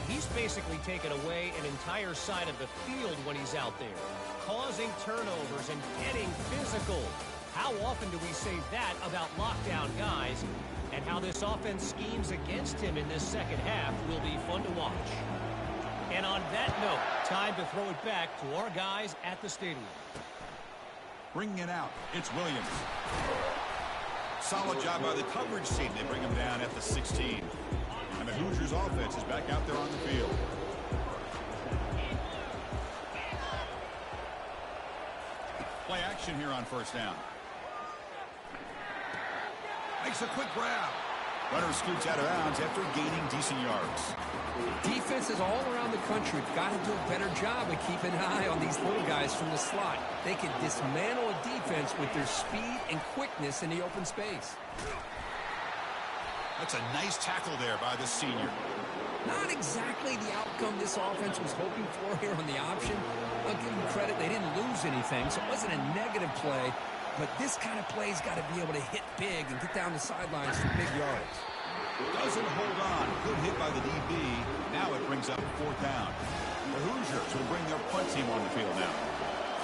F: He's basically taken away an entire side of the field when he's out there, causing turnovers and getting physical. How often do we say that about lockdown guys? And how this offense schemes against him in this second half will be fun to watch. And on that note, time to throw it back to our guys at the stadium.
B: Bringing it out, it's Williams. Solid job by the coverage team. They bring him down at the 16. And the Hoosiers offense is back out there on the field. Play action here on first down. Makes a quick grab. Runner scoots out of bounds after gaining decent yards.
D: Defenses all around the country have got to do a better job of keeping an eye on these little guys from the slot. They can dismantle a defense with their speed and quickness in the open space.
B: That's a nice tackle there by the senior.
D: Not exactly the outcome this offense was hoping for here on the option. I'll give them credit, they didn't lose anything, so it wasn't a negative play. But this kind of play's got to be able to hit big and get down the sidelines for big yards.
B: Doesn't hold on. Good hit by the DB. Now it brings up 4th down. The Hoosiers will bring their punt team on the field now.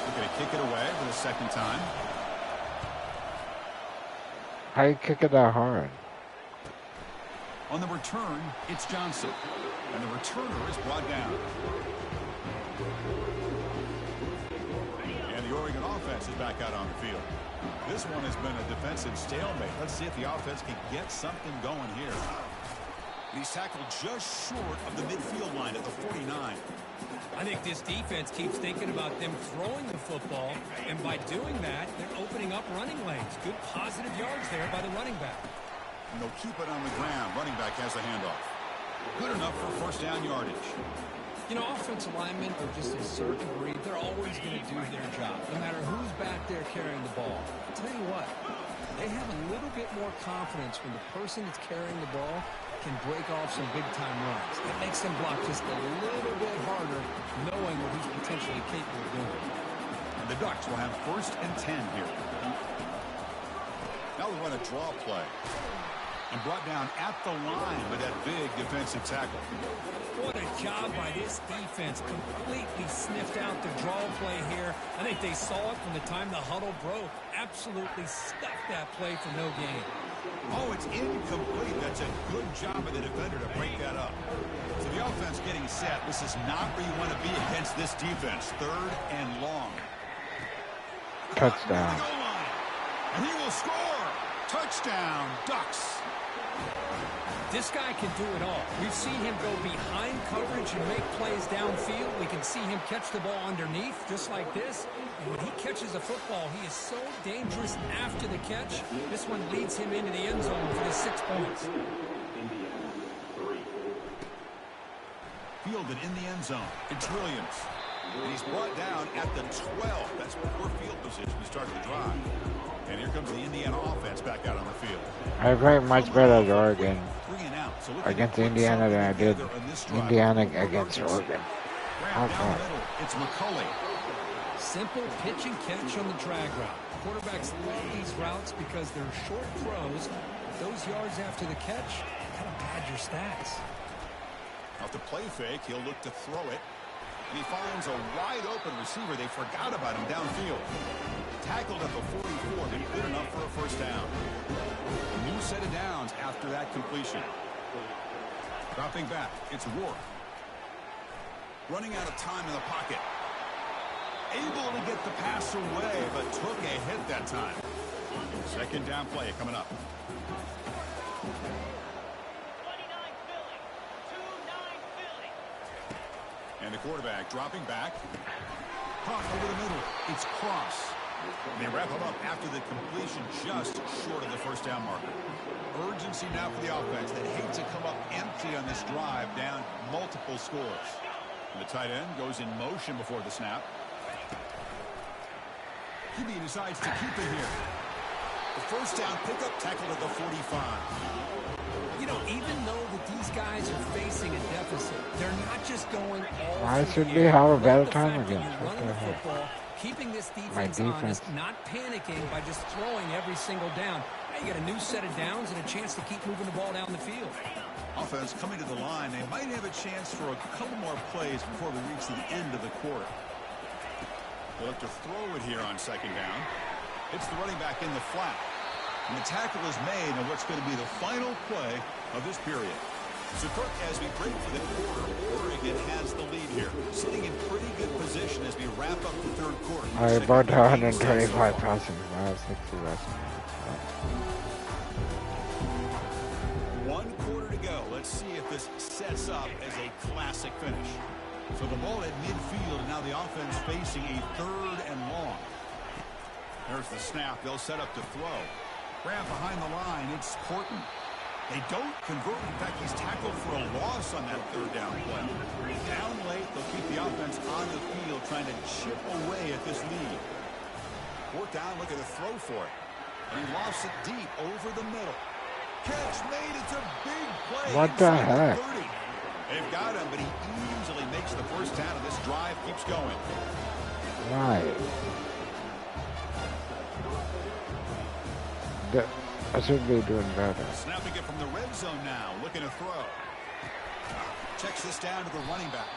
B: They're going to kick it away for the second time.
A: How you kick it that hard?
B: On the return, it's Johnson. And the returner is brought down. And the Oregon offense is back out on the field. This one has been a defensive stalemate. Let's see if the offense can get something going here. He's tackled just short of the midfield line at the 49.
C: I think this defense keeps thinking about them throwing the football, and by doing that, they're opening up running lanes. Good positive yards there by the running back.
B: And they'll keep it on the ground. Running back has the handoff. Good enough for first down yardage.
D: You know, offensive linemen are just a certain breed. They're always going to do their job, no matter who's back there carrying the ball. I'll tell you what, they have a little bit more confidence when the person that's carrying the ball can break off some big-time runs. It makes them block just a little bit harder, knowing what he's potentially capable of doing.
B: And the Ducks will have 1st and 10 here. Now we run a draw play. And brought down at the line with that big defensive tackle.
C: What a job by this defense. Completely sniffed out the draw play here. I think they saw it from the time the huddle broke. Absolutely stuffed that play for no gain.
B: Oh, it's incomplete. That's a good job of the defender to break that up. So the offense getting set. This is not where you want to be against this defense. 3rd and long.
A: Touchdown.
B: And he will score. Touchdown, Ducks.
C: This guy can do it all. We've seen him go behind coverage and make plays downfield. We can see him catch the ball underneath, just like this. And when he catches a football, he is so dangerous after the catch. This one leads him into the end zone for the 6 points.
B: Fielded in the end zone. It's Williams. And he's brought down at the 12. That's poor field position to start the drive. And here comes the Indiana offense back out on the field.
A: I played much better at Oregon against Indiana than I did Indiana against Oregon.
B: It's McCulley.
C: Simple pitch and catch on the drag route. Quarterbacks love these routes because they're short throws. Those yards after the catch kind of pad your stats.
B: Off the play fake, he'll look to throw it. And he finds a wide-open receiver. They forgot about him downfield. Tackled at the 44, but good enough for a first down. A new set of downs after that completion. Dropping back, it's Rourke. Running out of time in the pocket. Able to get the pass away, but took a hit that time. Second down play coming up. And the quarterback dropping back. Caught over the middle. It's Cross. And they wrap him up after the completion just short of the first down marker. Urgency now for the offense. They hate to come up empty on this drive, down multiple scores. And the tight end goes in motion before the snap. He decides to keep it here. The first down pickup, tackled at the 45.
C: You know, even though that these guys are facing a deficit, they're not just going all
A: Why
C: through
A: should
C: the
A: we
C: air.
A: have a better
C: The
A: time
C: fact that
A: against?
C: you're
A: What
C: running
A: the
C: the
A: heck?
C: football, keeping this
A: My
C: defense honest,
A: defense.
C: not panicking by just throwing every single down. Now you get a new set of downs and a chance to keep moving the ball down the field.
B: Offense coming to the line. They might have a chance for a couple more plays before we reach the end of the quarter. They'll have to throw it here on second down. It's the running back in the flat. And the tackle is made on what's going to be the final play of this period. So, Kirk, as we break for the quarter, Oregon has the lead here. Sitting in pretty good position as we wrap up the third quarter.
A: I about 125 passing. I have 60 rushing.
B: 1 quarter to go. Let's see if this sets up as a classic finish. So the ball at midfield, and now the offense facing a 3rd and long. There's the snap. They'll set up to throw. Grab behind the line. It's Horton. They don't convert. In fact, he's tackled for a loss on that 3rd down play. Down late, they'll keep the offense on the field trying to chip away at this lead. 4th down, look at the throw for it. And he lost it deep over the middle. Catch made. It's a big play.
A: What the heck?
B: 30. They've got him, but he easily makes the first down, and this drive keeps going.
A: Right. I should be doing better.
B: Snapping it from the red zone now, looking to throw. Checks this down to the running back.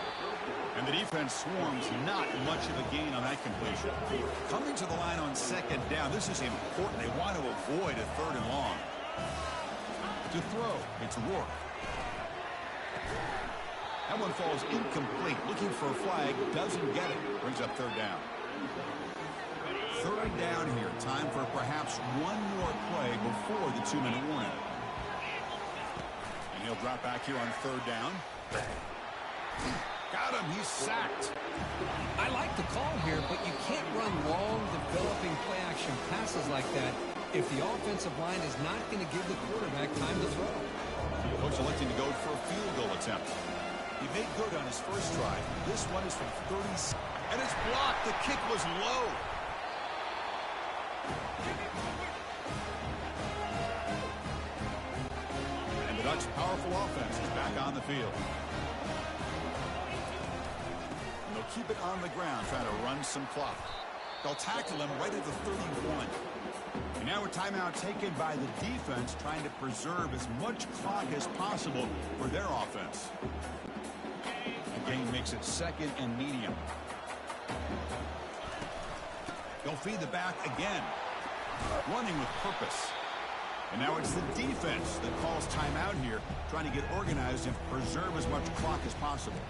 B: And the defense swarms, not much of a gain on that completion. Coming to the line on second down, this is important. They want to avoid a 3rd and long. To throw, it's Rourke. That one falls incomplete. Looking for a flag, doesn't get it. Brings up 3rd down. 3rd down here. Time for perhaps one more play before the 2-minute warning. And he'll drop back here on 3rd down. Got him. He's sacked.
C: I like the call here, but you can't run long, developing play-action passes like that if the offensive line is not going to give the quarterback time to throw.
B: Coach electing to go for a field goal attempt. He made good on his first try. This one is from 30, and it's blocked. The kick was low. And the Ducks' powerful offense is back on the field. And they'll keep it on the ground, trying to run some clock. They'll tackle him right at the 31. And now a timeout taken by the defense, trying to preserve as much clock as possible for their offense. The game makes it 2nd and medium. They'll feed the back again. Running with purpose. And now it's the defense that calls timeout here, trying to get organized and preserve as much clock as possible.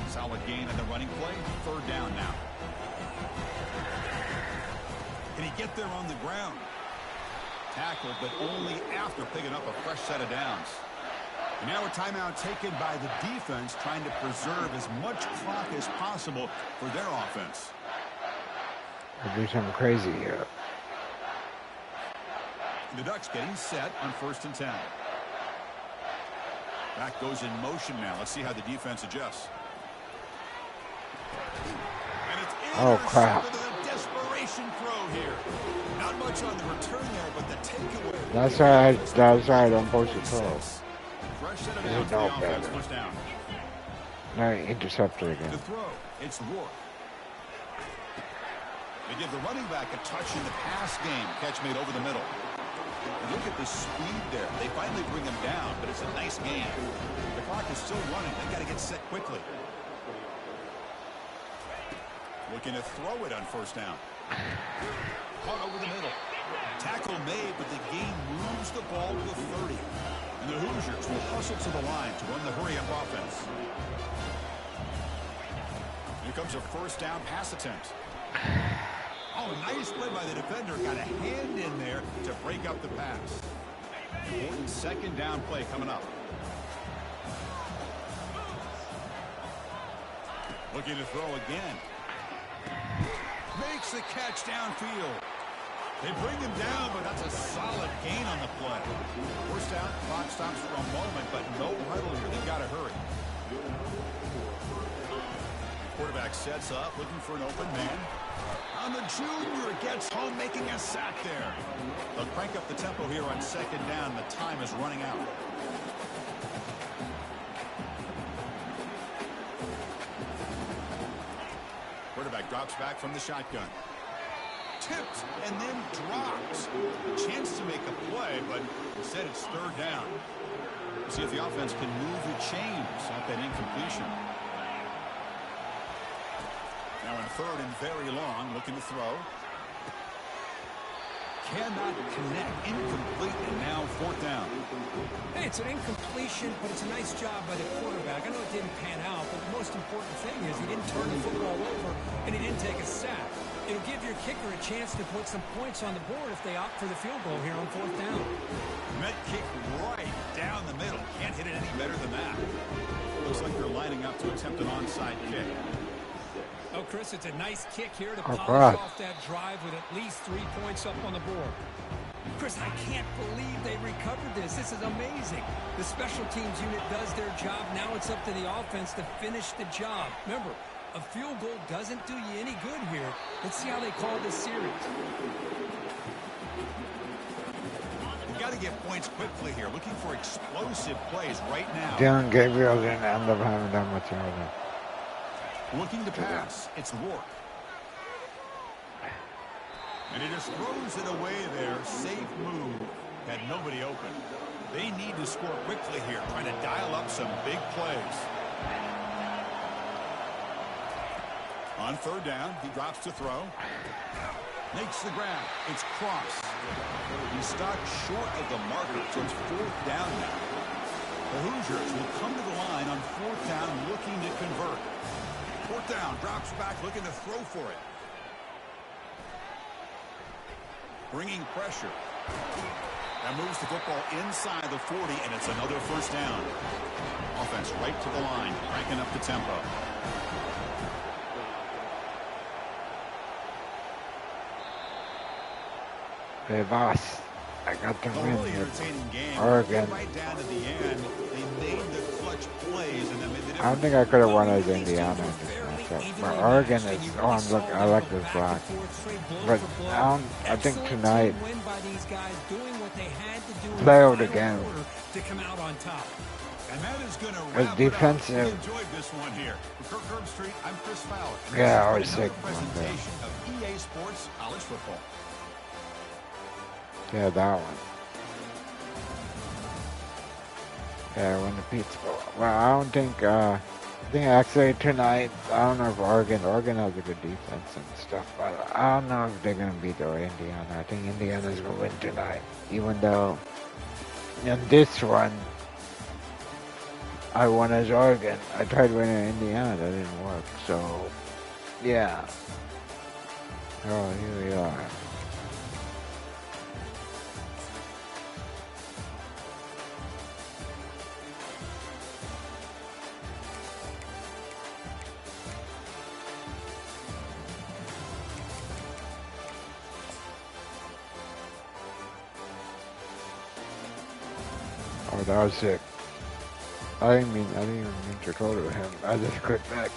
B: Solid gain on the running play. 3rd down now. Can he get there on the ground? Tackled, but only after picking up a fresh set of downs. And now a timeout taken by the defense, trying to preserve as much clock as possible for their offense.
A: We'll do something crazy here.
B: The Ducks getting set on 1st and 10. Back goes in motion now. Let's see how the defense adjusts. And it's
A: oh, crap.
B: with a desperation throw here. Not much on the return there, but the takeaway.
A: That's why I don't post it throw.
B: Fresh set of downs, the offense was down.
A: No, intercepted again.
B: The throw, it's Rourke. They give the running back a touch in the pass game. Catch made over the middle. And look at the speed there. They finally bring him down, but it's a nice game. The clock is still running. They've got to get set quickly. Looking to throw it on 1st down. Caught over the middle. Tackle made, but the game moves the ball to the 30. And the Hoosiers will hustle to the line to run the hurry-up offense. Here comes a 1st down pass attempt. Oh, nice play by the defender. Got a hand in there to break up the pass. Important 2nd down play coming up. Looking to throw again. Makes the catch downfield. They bring him down, but that's a solid gain on the play. 1st down, clock stops for a moment, but no huddle here. They've got to hurry. Quarterback sets up, looking for an open man. On the junior, gets home, making a sack there. They'll crank up the tempo here on 2nd down. The time is running out. Quarterback drops back from the shotgun. Tipped and then drops. A chance to make a play, but instead it's 3rd down. We'll see if the offense can move the chains at that incompletion. Now in 3rd and very long, looking to throw. Cannot connect, incomplete, and now 4th down.
C: Hey, it's an incompletion, but it's a nice job by the quarterback. I know it didn't pan out, but the most important thing is he didn't turn the football over, and he didn't take a sack. It'll give your kicker a chance to put some points on the board if they opt for the field goal here on 4th down.
B: Met kick right down the middle. Can't hit it any better than that. Looks like they're lining up to attempt an onside kick.
C: Oh, Chris, it's a nice kick here to
A: Oh,
C: polish
A: God.
C: off that drive with at least 3 points up on the board. Chris, I can't believe they recovered this. This is amazing. The special teams unit does their job. Now it's up to the offense to finish the job. Remember, a field goal doesn't do you any good here. Let's see how they call this series.
B: We've got to get points quickly here. Looking for explosive plays right now.
A: Dylan Gabriel didn't end up having that much yardage.
B: Looking to pass. It's Rourke. And he just throws it away there. Safe move. Had nobody open. They need to score quickly here. Trying to dial up some big plays. On 3rd down, he drops to throw. Makes the grab. It's Cross. He's stopped short of the marker, so it's 4th down now. The Hoosiers will come to the line on 4th down, looking to convert. 4th down, drops back, looking to throw for it. Bringing pressure. That moves the football inside the 40, and it's another 1st down. Offense right to the line, cranking up the tempo.
A: Hey, boss, I got the
B: A
A: win
B: really
A: with
B: entertaining game.
A: Oregon.
B: Right down to the end, they made the clutch plays, and then made the
A: I don't think I could have won as Indiana in this matchup. But Oregon is I like this block. But I think tonight, play over the game.
C: To come out on top.
B: And that is going to
A: As
B: wrap
A: defensive.
B: it up. We enjoyed this one here. For Kirk Herbstreit, I'm Chris Fowler. And
A: Yeah, I
B: this
A: was
B: has been
A: sick
B: another
A: one day.
B: presentation of EA Sports College Football.
A: Yeah, that one. Yeah, win the Pizza Bowl. Well, I don't think, I think actually tonight, I don't know if Oregon has a good defense and stuff, but I don't know if they're going to beat Indiana. I think Indiana's going to win tonight, even though in this one, I won as Oregon. I tried winning Indiana, that didn't work, so, yeah. Oh, here we are. Oh, that was sick. I didn't even mean to throw to him. I just clicked X.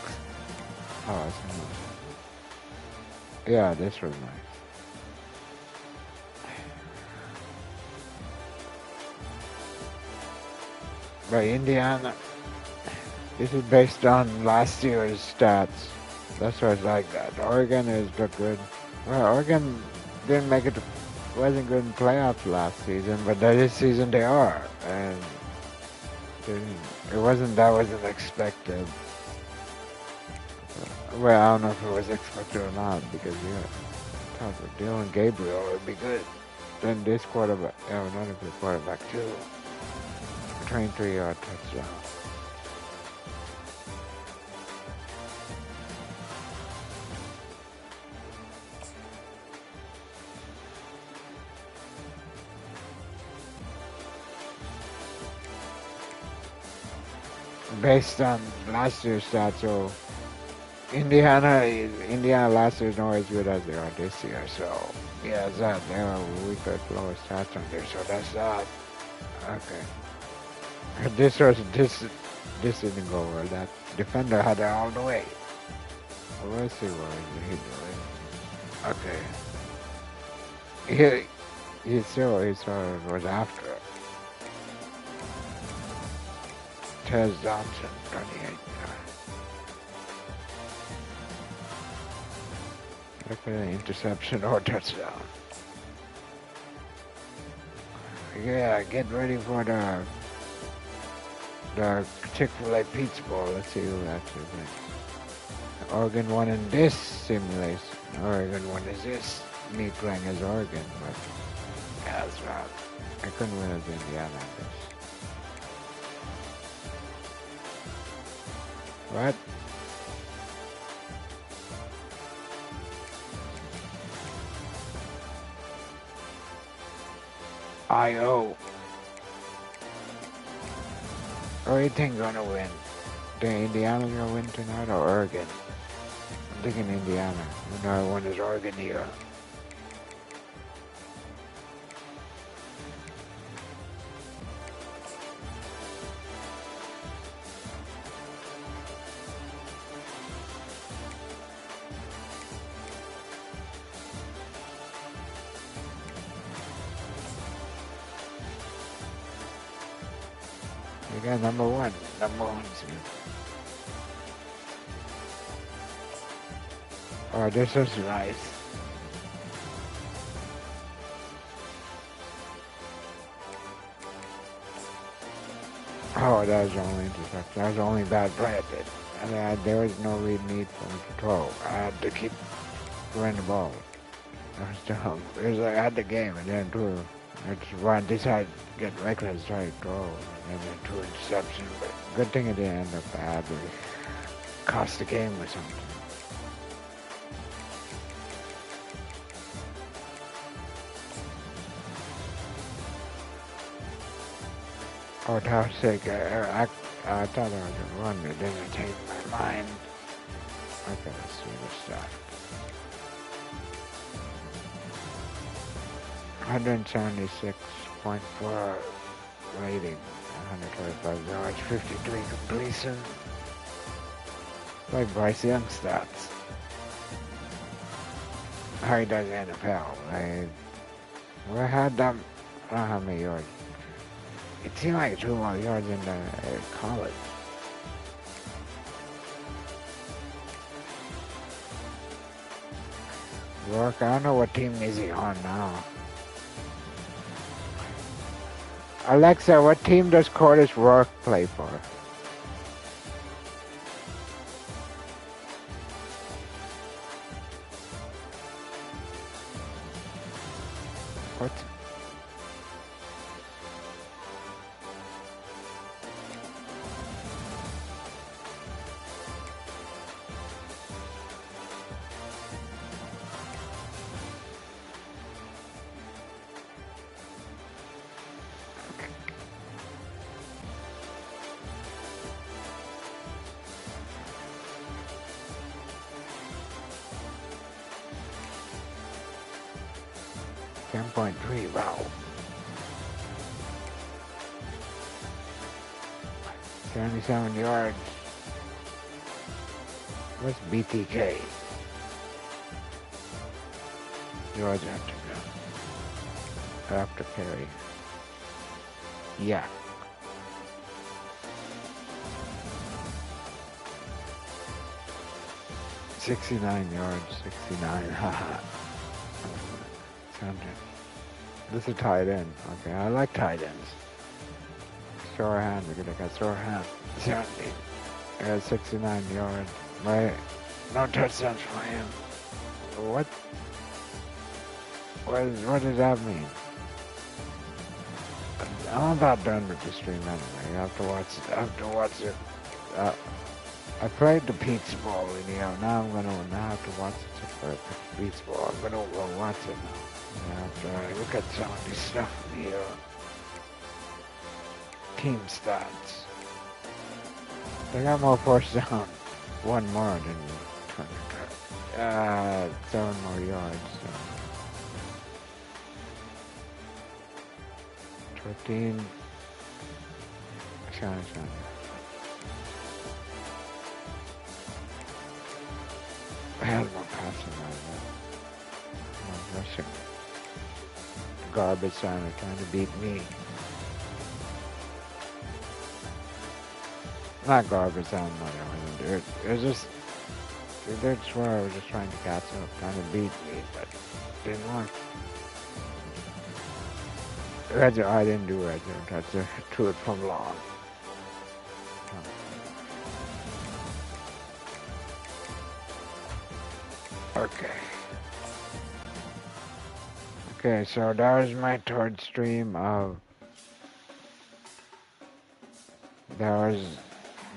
A: Oh, that's nice. Yeah, this was nice. But Indiana, this is based on last year's stats. That's why it's like that. Oregon is good. Well, Oregon didn't make it, wasn't good in playoffs last season, but this season they are. And that wasn't expected. Well, I don't know if it was expected or not, because I thought that Dylan Gabriel would be good. Then this quarterback, another good quarterback too. 23-yard touchdown. Based on last year's stats, so Indiana last year is not as good as they are this year. So yeah, that they are weaker, lower stats on there. So that's that. Okay. This didn't go well. That defender had it all the way. Let's see what he doing. Okay. He saw it was after. Tez Johnson, 28. Look at an interception or touchdown. Yeah, get ready for the Chick-fil-A Pizza Bowl. Let's see who actually wins. Oregon won in this simulation. Oregon won is this. Me playing as Oregon, but yeah, that's right. I couldn't win as Indiana in this. What? I.O. Who do you think gonna win? Think Indiana's gonna win tonight or Oregon? I'm thinking Indiana. Another one is Oregon here. You got number one. Oh, this is nice. Oh, that was the only interception. That was the only bad play I did. I mean, there was no real need for me to throw. I had to keep throwing the ball. I was dumb. It was like I had the game and then threw. I just wanted to decide to get reckless, try to throw, and then two interceptions. But good thing it didn't end up bad. It cost the game or something. Oh, that was sick. I thought I was a run, but then I changed my mind. Okay, let's see the stuff. 176.4 rating, 125 yards, 53 completion. Like Bryce Young stats. How he does NFL. We had them, I don't know how many yards. It seemed like 2 more yards in college. Rourke, I don't know what team is he on now. Alexa, what team does Curtis Rourke play for? What? .3, wow. 77 yards. What's BTK? Yards after carry. Yeah. $69 yards, 69. Haha. This is a tight end. Okay, I like tight ends. Sore hand because I got sore hand. 70. I got 69 yards. Right. No touchdowns for him. What? What does that mean? I'm about done with the stream anyway. I have to watch it. I played the Pizza Bowl video. Now I'm gonna have to watch it for the Pizza Bowl. I'm gonna go watch it now. Yeah, look at some of this stuff here. Team stats. They got more first down. One more than 7 more yards. So. 13. Shine. I had more passing on that. More rushing. Garbage time are trying to beat me. Not garbage time, it was just, that's where I was just trying to catch up, trying to beat me, but it didn't work. I didn't do red zone, I threw it from long. Okay, so that was my third stream of,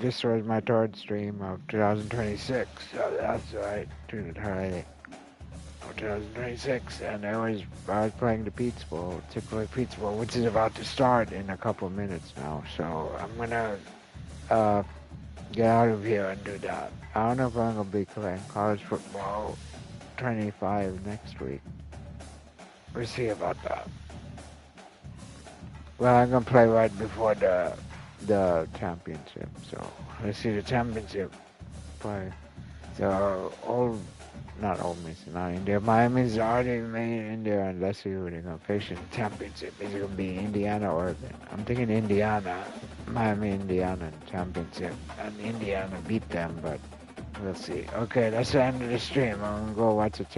A: this was my third stream of 2026, so that's right, 2026, and I was playing the Pizza Bowl, Chick-fil-A Pizza Bowl, which is about to start in a couple of minutes now, so I'm gonna get out of here and do that. I don't know if I'm gonna be playing college football 25 next week. We'll see about that. Well, I'm gonna play right before the championship, so let's see the championship play. So not Ole Miss, not India. Miami's already made India, and let's see who they're gonna face in the championship. Is it gonna be Indiana or Oregon? I'm thinking Indiana, Miami, Indiana in the championship, and Indiana beat them, but we'll see. Okay, that's the end of the stream. I'm gonna go watch the Chick